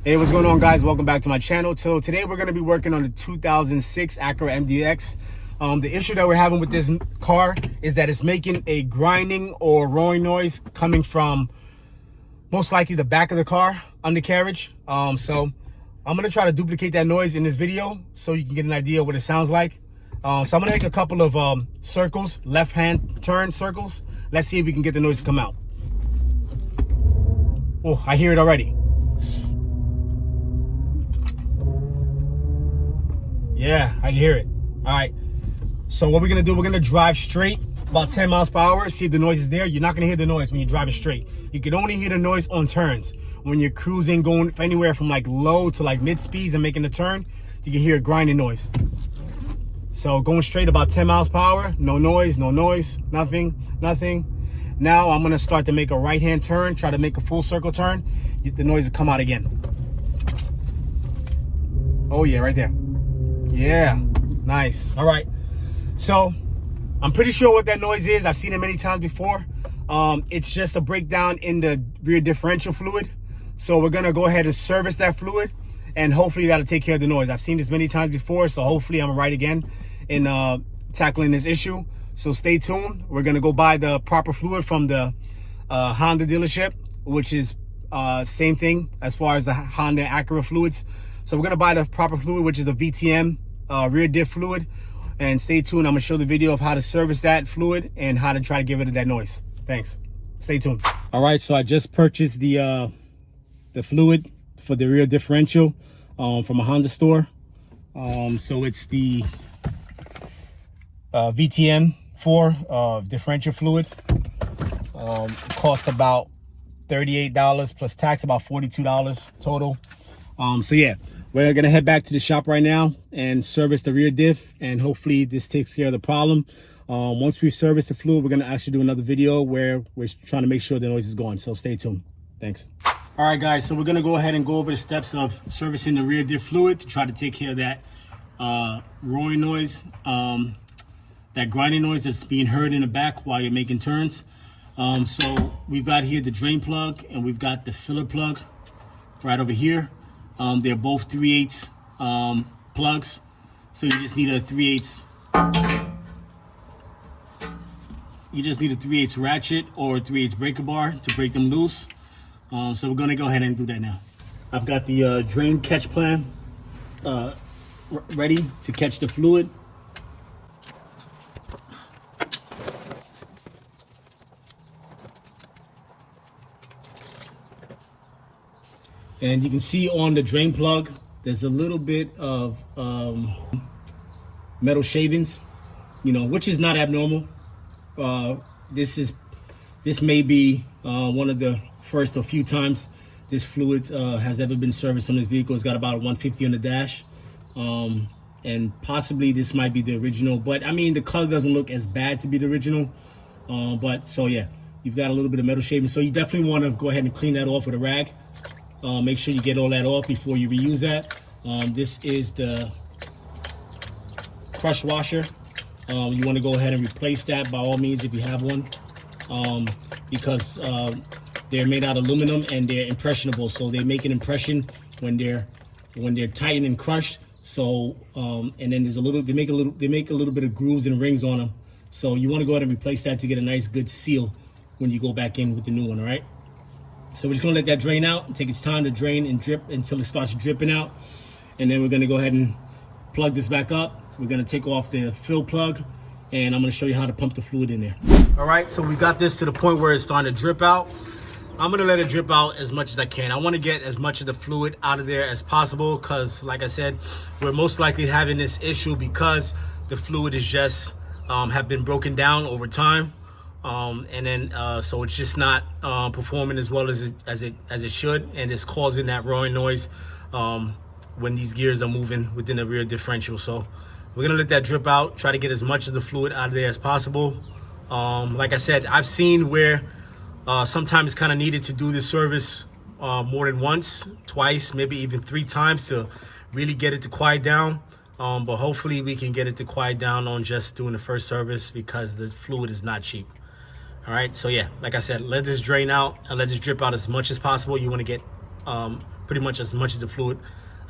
Hey, what's going on, guys? Welcome back to my channel. So today we're going to be working on the 2006 Acura MDX. The issue that we're having with this car is that it's making a grinding or roaring noise coming from most likely the back of the car, undercarriage. So I'm going to try to duplicate that noise in this video so you can get an idea of what it sounds like. So I'm going to make a couple of circles, left-hand turn circles. Let's see if we can get the noise to come out. Oh, I hear it already. Yeah, I can hear it. All right. So what we're going to do, we're going to drive straight about 10 miles per hour, see if the noise is there. You're not going to hear the noise when you're driving straight. You can only hear the noise on turns. When you're cruising, going anywhere from like low to like mid speeds and making a turn, you can hear a grinding noise. So going straight about 10 miles per hour, no noise, nothing. Now I'm going to start to make a right-hand turn, try to make a full circle turn. The noise will come out again. Oh yeah, right there. Yeah, nice. All right, so I'm pretty sure what that noise is. I've seen it many times before. It's just a breakdown in the rear differential fluid. So we're gonna go ahead and service that fluid, and hopefully that'll take care of the noise. I've seen this many times before, so hopefully I'm right again in tackling this issue. So stay tuned. We're gonna go buy the proper fluid from the Honda dealership, which is same thing as far as the Honda Acura fluids. So we're gonna buy the proper fluid, which is a VTM rear diff fluid, and stay tuned. I'm gonna show the video of how to service that fluid and how to try to get rid of that noise. Thanks. Stay tuned. All right, so I just purchased the fluid for the rear differential from a Honda store. So it's the VTM 4 differential fluid. Cost about $38 plus tax, about $42 total. So yeah, we're gonna head back to the shop right now and service the rear diff, and hopefully this takes care of the problem. Once we service the fluid, we're gonna actually do another video where we're trying to make sure the noise is gone. So stay tuned. Thanks. All right, guys, so we're gonna go ahead and go over the steps of servicing the rear diff fluid to try to take care of that roaring noise, that grinding noise that's being heard in the back while you're making turns. So we've got here the drain plug and we've got the filler plug right over here. They're both 3/8 plugs, so you just need a 3/8. You just need a 3/8 ratchet or a 3/8 breaker bar to break them loose. So we're gonna go ahead and do that now. I've got the drain catch plan ready to catch the fluid. And you can see on the drain plug, there's a little bit of metal shavings, which is not abnormal. This may be one of the first or few times this fluid has ever been serviced on this vehicle. It's got about 150 on the dash. And possibly this might be the original, but I mean, the color doesn't look as bad to be the original. But so yeah, you've got a little bit of metal shaving. So you definitely want to go ahead and clean that off with a rag. Make sure you get all that off before you reuse that. This is the crush washer. You want to go ahead and replace that by all means if you have one, because they're made out of aluminum and they're impressionable. So they make an impression when they're tightened and crushed. So and then there's they make a little bit of grooves and rings on them. So you want to go ahead and replace that to get a nice good seal when you go back in with the new one. All right. So we're just gonna let that drain out and take its time to drain and drip until it starts dripping out. And then we're gonna go ahead and plug this back up. We're gonna take off the fill plug and I'm gonna show you how to pump the fluid in there. All right, so we got this to the point where it's starting to drip out. I'm gonna let it drip out as much as I can. I wanna get as much of the fluid out of there as possible because like I said, we're most likely having this issue because the fluid is just have been broken down over time. And then so it's just not performing as well as it should, and it's causing that roaring noise when these gears are moving within the rear differential. So we're gonna let that drip out, try to get as much of the fluid out of there as possible. Like I said, I've seen where sometimes it's kind of needed to do this service more than once, twice, maybe even 3 times to really get it to quiet down. But hopefully we can get it to quiet down on just doing the first service because the fluid is not cheap. All right, so yeah, like I said, let this drain out and let this drip out as much as possible. You want to get pretty much as much of the fluid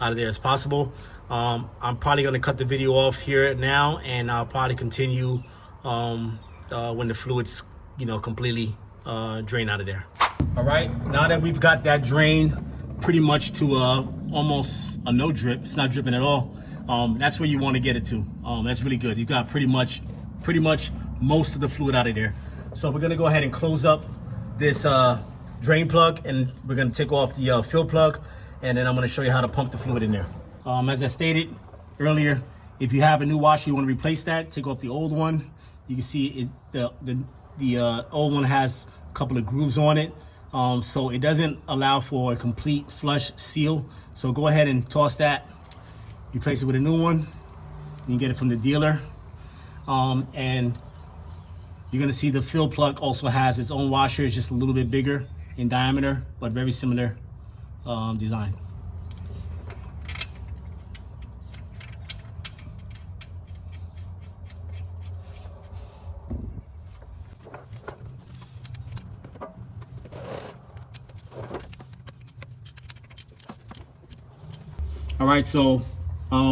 out of there as possible. I'm probably going to cut the video off here now, and I'll probably continue when the fluid's completely drain out of there. All right, now that we've got that drain pretty much to almost a no drip, it's not dripping at all. That's where you want to get it to. That's really good. You've got pretty much most of the fluid out of there. So we're gonna go ahead and close up this drain plug, and we're gonna take off the fill plug, and then I'm gonna show you how to pump the fluid in there. As I stated earlier, if you have a new washer, you want to replace that, take off the old one. You can see the old one has a couple of grooves on it, so it doesn't allow for a complete flush seal. So go ahead and toss that, replace it with a new one. You can get it from the dealer, and you're gonna see the fill plug also has its own washer. It's just a little bit bigger in diameter, but very similar design. All right, so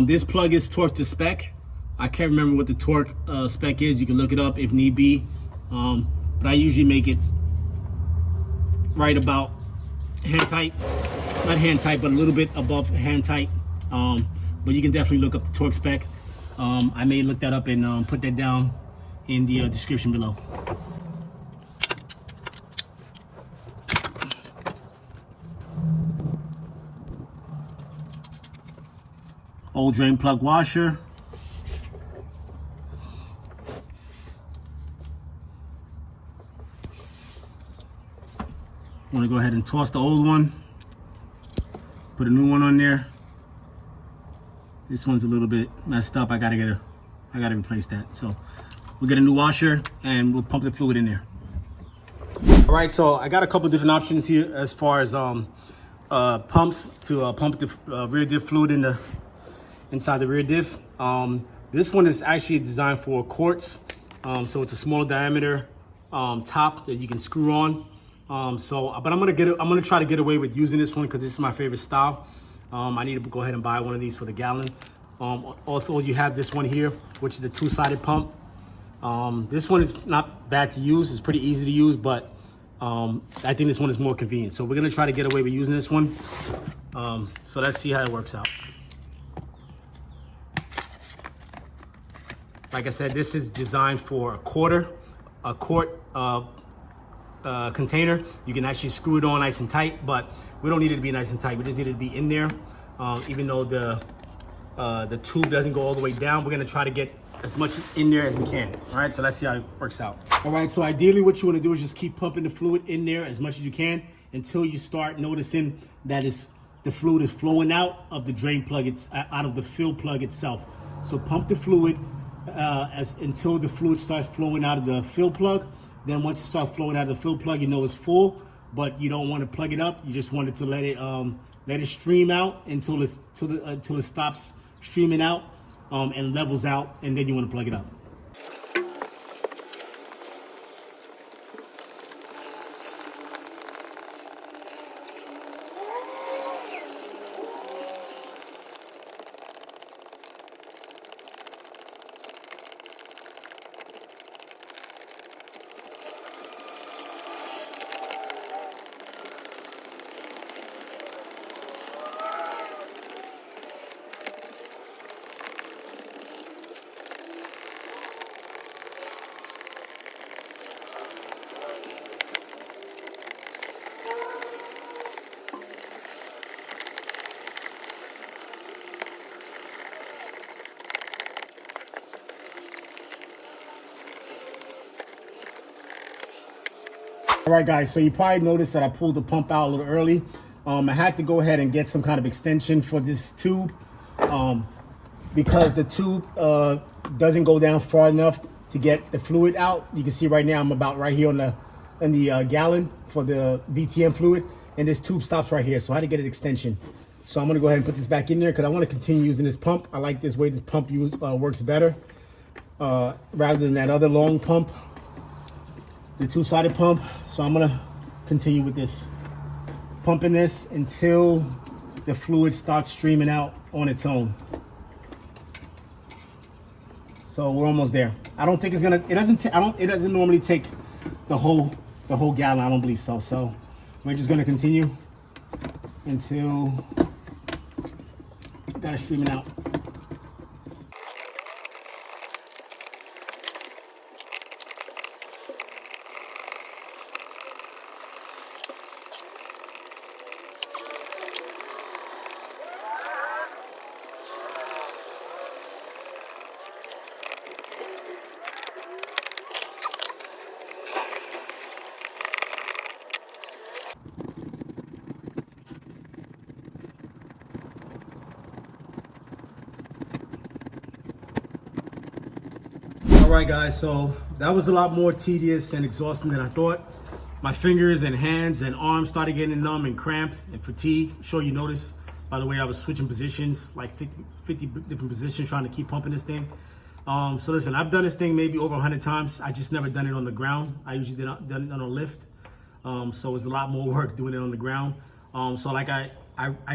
this plug is torque to spec. I can't remember what the torque spec is. You can look it up if need be, but I usually make it right about hand tight. Not hand tight, but a little bit above hand tight. But you can definitely look up the torque spec. I may look that up and put that down in the description below. Old drain plug washer. I'm gonna go ahead and toss the old one, put a new one on there. This one's a little bit messed up. I gotta replace that. So we'll get a new washer and we'll pump the fluid in there. All right, so I got a couple different options here as far as pumps to pump the rear diff fluid inside the rear diff. This one is actually designed for quartz, so it's a smaller diameter top that you can screw on. But I'm gonna try to get away with using this one because this is my favorite style. I need to go ahead and buy one of these for the gallon. Also, you have this one here, which is the two-sided pump. This one is not bad to use. It's pretty easy to use, but I think this one is more convenient. So we're gonna try to get away with using this one. So let's see how it works out. Like I said, this is designed for a quart container. You can actually screw it on nice and tight, but we don't need it to be nice and tight. We just need it to be in there. Even though the tube doesn't go all the way down, we're gonna try to get as much in there as we can. All right, so let's see how it works out. All right, so ideally what you wanna do is just keep pumping the fluid in there as much as you can until you start noticing that the fluid is flowing out of the drain plug, out of the fill plug itself. So pump the fluid until the fluid starts flowing out of the fill plug. Then once it starts flowing out of the fill plug, you know it's full, but you don't want to plug it up. You just want it to let it stream out until it stops streaming out and levels out, and then you want to plug it up. All right, guys, so you probably noticed that I pulled the pump out a little early. I had to go ahead and get some kind of extension for this tube because the tube doesn't go down far enough to get the fluid out. You can see right now I'm about right here in the gallon for the VTM fluid, and this tube stops right here, so I had to get an extension. So I'm gonna go ahead and put this back in there because I want to continue using this pump. I like this way this pump works better rather than that other long pump, the two-sided pump. So I'm gonna continue with this, pumping this until the fluid starts streaming out on its own. So we're almost there. I don't think it's gonna. It doesn't normally take the whole gallon. I don't believe so. So we're just gonna continue until got it streaming out. All right, guys, so that was a lot more tedious and exhausting than I thought. My fingers and hands and arms started getting numb and cramped and fatigued. I'm sure you noticed, by the way, I was switching positions, like 50 different positions, trying to keep pumping this thing. So listen, I've done this thing maybe over 100 times. I just never done it on the ground. I usually done it on a lift. So it's a lot more work doing it on the ground. So like I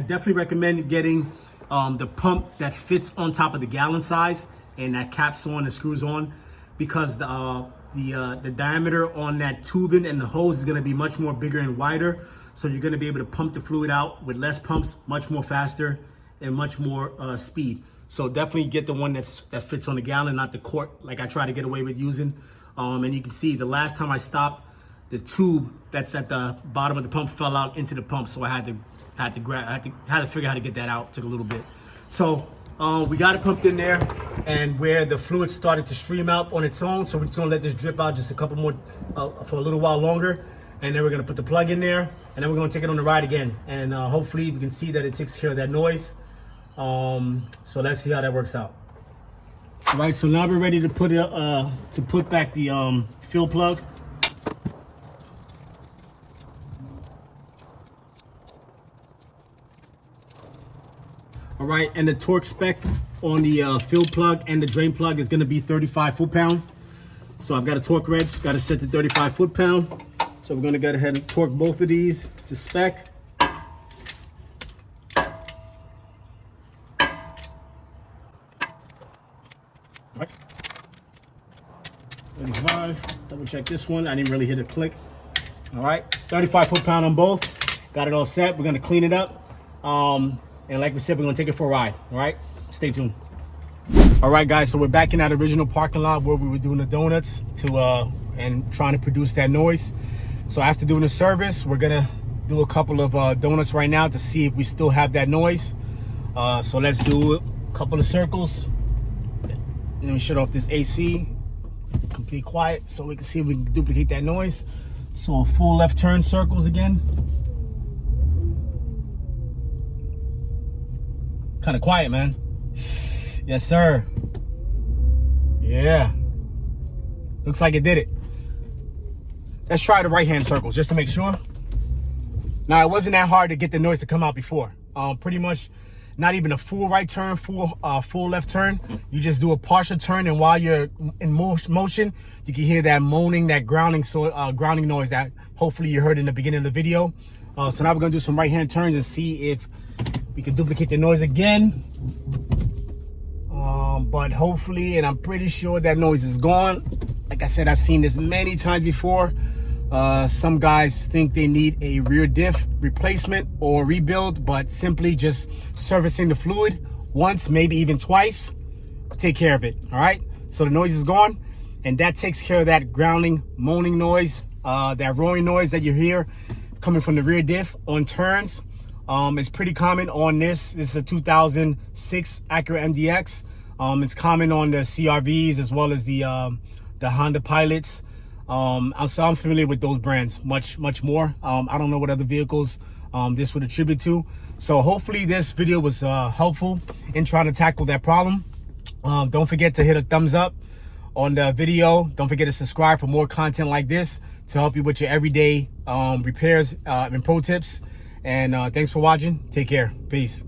definitely recommend getting the pump that fits on top of the gallon size and that caps on and screws on, because the diameter on that tubing and the hose is going to be much more bigger and wider. So you're going to be able to pump the fluid out with less pumps, much more faster and much more speed. So definitely get the one that fits on the gallon, not the quart like I try to get away with using. And you can see the last time I stopped, the tube that's at the bottom of the pump fell out into the pump. So I had to figure out how to get that out. Took a little bit. So we got it pumped in there, and where the fluid started to stream out on its own. So we're just gonna let this drip out just a couple more for a little while longer, and then we're gonna put the plug in there, and then we're gonna take it on the ride again, and hopefully we can see that it takes care of that noise. So let's see how that works out. All right, so now we're ready to put back the fuel plug. All right, and the torque spec on the fill plug and the drain plug is gonna be 35 foot-pound. So I've got a torque wrench, got it set to 35 foot-pound. So we're gonna go ahead and torque both of these to spec. Right. 35, double check this one. I didn't really hit a click. All right, 35 foot-pound on both. Got it all set. We're gonna clean it up. And like we said, we're gonna take it for a ride. All right, stay tuned. All right, guys, so we're back in that original parking lot where we were doing the donuts and trying to produce that noise. So after doing the service, we're gonna do a couple of donuts right now to see if we still have that noise. So let's do a couple of circles. Let me shut off this AC, complete quiet, so we can see if we can duplicate that noise. So a full left turn circles again. Kind of quiet, man. Yes, sir. Yeah. Looks like it did it. Let's try the right-hand circles just to make sure. Now, it wasn't that hard to get the noise to come out before. Pretty much not even a full right turn, full left turn. You just do a partial turn, and while you're in motion, you can hear that moaning, that grounding noise that hopefully you heard in the beginning of the video. So now we're gonna do some right-hand turns and see if we can duplicate the noise again. But hopefully, and I'm pretty sure that noise is gone. Like I said, I've seen this many times before. Some guys think they need a rear diff replacement or rebuild, but simply just servicing the fluid once, maybe even twice, take care of it. All right, so the noise is gone, and that takes care of that grounding, moaning noise, that roaring noise that you hear coming from the rear diff on turns. It's pretty common on this. This is a 2006 Acura MDX. It's common on the CRVs as well as the Honda Pilots. So I'm familiar with those brands much more. I don't know what other vehicles this would attribute to. So hopefully this video was helpful in trying to tackle that problem. Don't forget to hit a thumbs up on the video. Don't forget to subscribe for more content like this to help you with your everyday repairs and pro tips. And thanks for watching. Take care. Peace.